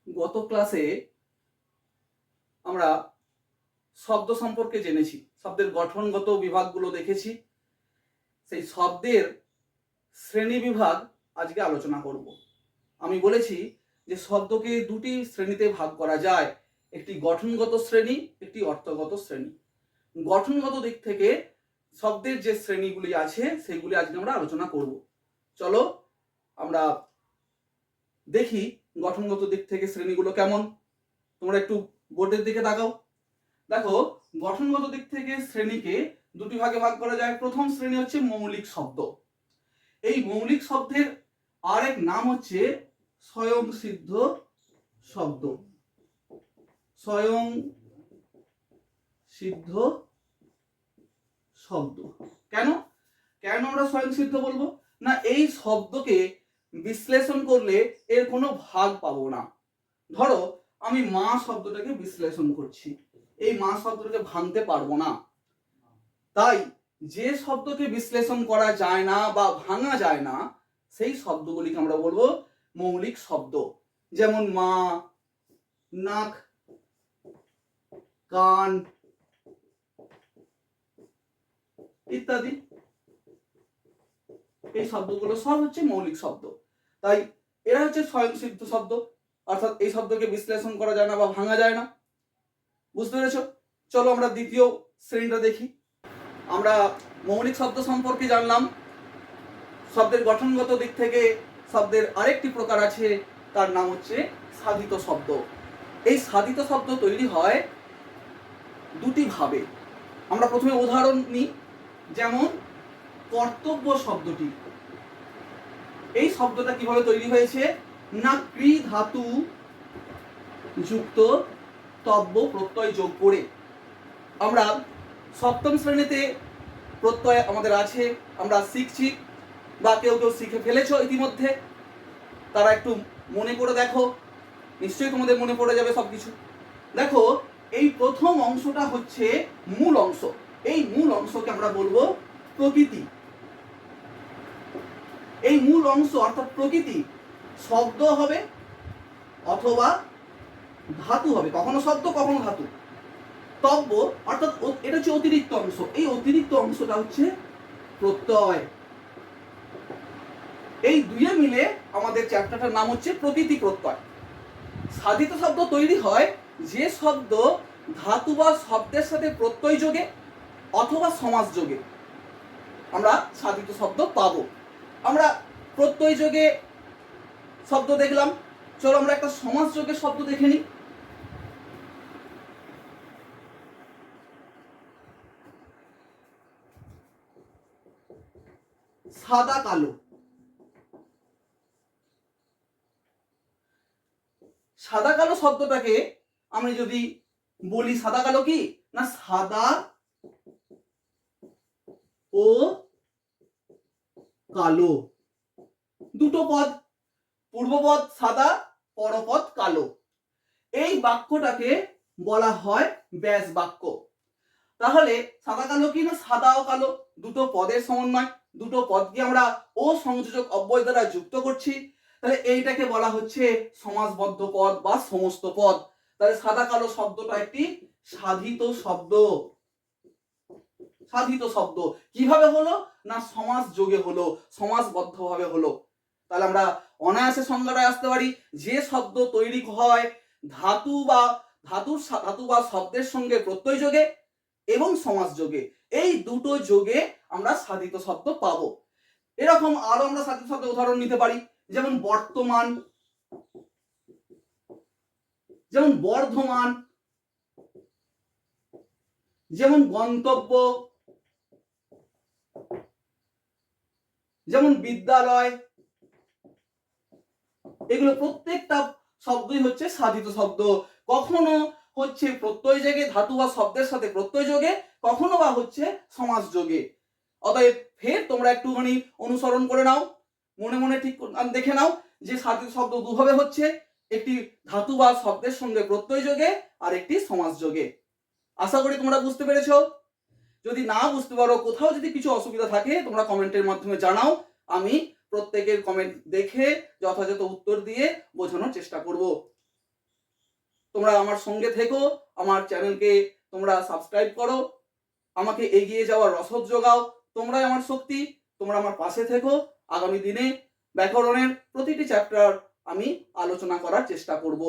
গত ক্লাসে আমরা শব্দ সম্পর্কে জেনেছি, শব্দের গঠনগত বিভাগগুলো দেখেছি। সেই শব্দের শ্রেণী বিভাগ আজকে আলোচনা করব। আমি বলেছি যে শব্দকে দুটি শ্রেণীতে ভাগ করা যায়, একটি গঠনগত শ্রেণী, একটি অর্থগত শ্রেণী। গঠনগত দিক থেকে শব্দের যে শ্রেণীগুলি আছে সেগুলি আজকে আমরা আলোচনা করব। চলো আমরা দেখি গঠনগত দিক থেকে শ্রেণীগুলো কেমন। তোমরা একটু বোর্ডের দিকে তাকাও। দেখো, গঠনগত দিক থেকে শ্রেণীকে দুটি ভাগে ভাগ করা যায়। প্রথম শ্রেণী হচ্ছে মৌলিক শব্দ। এই মৌলিক শব্দের আরেক নাম হচ্ছে স্বয়ংসিদ্ধ শব্দ। স্বয়ংসিদ্ধ শব্দ কেন কেন আমরা স্বয়ংসিদ্ধ বলবো না? এই শব্দকে বিশ্লেষণ করলে এর কোনো ভাগ পাবো না। ধরো আমি মা শব্দটাকে বিশ্লেষণ করছি, এই মা শব্দটাকে ভাঙতে পারবো না। তাই যে শব্দকে বিশ্লেষণ করা যায় না বা ভাঙা যায় না সেই শব্দগুলিকে আমরা বলবো মৌলিক শব্দ। যেমন মা, নাক, কান ইত্যাদি। এই শব্দগুলো সব হচ্ছে মৌলিক শব্দ। তাই এরা হচ্ছে স্বয়ংসিদ্ধ শব্দ, অর্থাৎ এই শব্দকে বিশ্লেষণ করা যায় না বা ভাঙা যায় না। বুঝতে পেরেছো? চলো আমরা দ্বিতীয় শ্রেণীটা দেখি। আমরা মৌলিক শব্দ সম্পর্কে জানলাম। শব্দের গঠনগত দিক থেকে শব্দের আরেকটি প্রকার আছে, তার নাম হচ্ছে সাধিত শব্দ। এই সাধিত শব্দ তৈরি হয় দুটি ভাবে। আমরা প্রথমে উদাহরণ নিই, যেমন কর্তব্য শব্দটি। এই শব্দটা কিভাবে তৈরি হয়েছে না, কৃ ধাতু যুক্ত তব্য প্রত্যয় যোগ করে। আমরা সপ্তম শ্রেণীতে প্রত্যয় আমাদের আছে, আমরা শিখছি বা কেউ কেউ শিখে ফেলেছো ইতিমধ্যে। তারা একটু মনে করে দেখো, নিশ্চয়ই তোমাদের মনে পড়ে যাবে সবকিছু। দেখো, এই প্রথম অংশটা হচ্ছে মূল অংশ। এই মূল অংশকে আমরা বলবো প্রকৃতি। এই মূল অংশ অর্থাৎ প্রকৃতি শব্দ হবে অথবা ধাতু হবে, কখনো শব্দ কখনো ধাতু। তব্য অর্থাৎ এটা হচ্ছে অতিরিক্ত অংশ, এই অতিরিক্ত অংশটা হচ্ছে প্রত্যয়। এই দুয়ে মিলে আমাদের চ্যাপ্টারটার নাম হচ্ছে প্রকৃতি প্রত্যয়। সাধিত শব্দ তৈরি হয় যে শব্দ ধাতু বা শব্দের সাথে প্রত্যয় যোগে অথবা সমাস যোগে আমরা সাধিত শব্দ পাবো। আমরা প্রত্যয় যোগে শব্দ দেখলাম, চলো আমরা একটা সমাস যোগে শব্দ দেখে নিই। সাদা কালো। সাদা কালো শব্দটাকে আমি যদি বলি সাদা কালো কি না, সাদা ও কালো দুটো পদ, পূর্বপদ সাদা, পরপদ কালো। এই বাক্যটাকে বলা হয় ব্যাস বাক্য। তাহলে সাদা কালো কি না, সাদা ও কালো দুটো পদের সমন্বয়, দুটো পদকে আমরা ও সংযোজক অব্যয় দ্বারা যুক্ত করছি। তাহলে এইটাকে বলা হচ্ছে সমাসবদ্ধ পদ বা সমস্ত পদ। তাহলে সাদা কালো শব্দটা একটি সাধিত শব্দ। সাধিত শব্দ কিভাবে হলো না, সমাস যোগে হলো, সমাসবদ্ধ ভাবে হলো। তাহলে আমরা অনায়াসে সংজ্ঞাটায় আসতে পারি, যে শব্দ তৈরি হয় ধাতু বা শব্দের সঙ্গে প্রত্যয় যোগে এবং সমাস যোগে, এই দুটো যোগে আমরা সাধিত শব্দ পাবো। এরকম আরো আমরা সাধিত শব্দ উদাহরণ নিতে পারি, যেমন বর্তমান, যেমন বর্ধমান, যেমন গন্তব্য, যেমন বিদ্যালয়। এগুলো প্রত্যেকটা শব্দই হচ্ছে সাধিত শব্দ। কখনো হচ্ছে প্রত্যয় যোগে ধাতু বা শব্দের সাথে প্রত্যয় যোগে, কখনো বা হচ্ছে সমাস যোগে। অতএব ফের তোমরা একটুখানি অনুসরণ করে নাও, মনে মনে ঠিক দেখে নাও যে সাধিত শব্দ দুভাবে হচ্ছে, একটি ধাতু বা শব্দের সঙ্গে প্রত্যয় যোগে আর একটি সমাস যোগে। আশা করি তোমরা বুঝতে পেরেছো। যদি না বুঝতে পারো, কোথাও যদি কিছু অসুবিধা থাকে, তোমরা কমেন্টের মাধ্যমে জানাও। আমি প্রত্যেকের কমেন্ট দেখে যথাযথ উত্তর দিয়ে বোঝানোর চেষ্টা করব। তোমরা আমার সঙ্গে থেকো, আমার চ্যানেলকে তোমরা সাবস্ক্রাইব করো, আমাকে এগিয়ে যাওয়ার রসদ যোগাও। তোমরাই আমার শক্তি, তোমরা আমার পাশে থেকো। আগামী দিনে ব্যাকরণের প্রতিটি চ্যাপ্টার আমি আলোচনা করার চেষ্টা করব।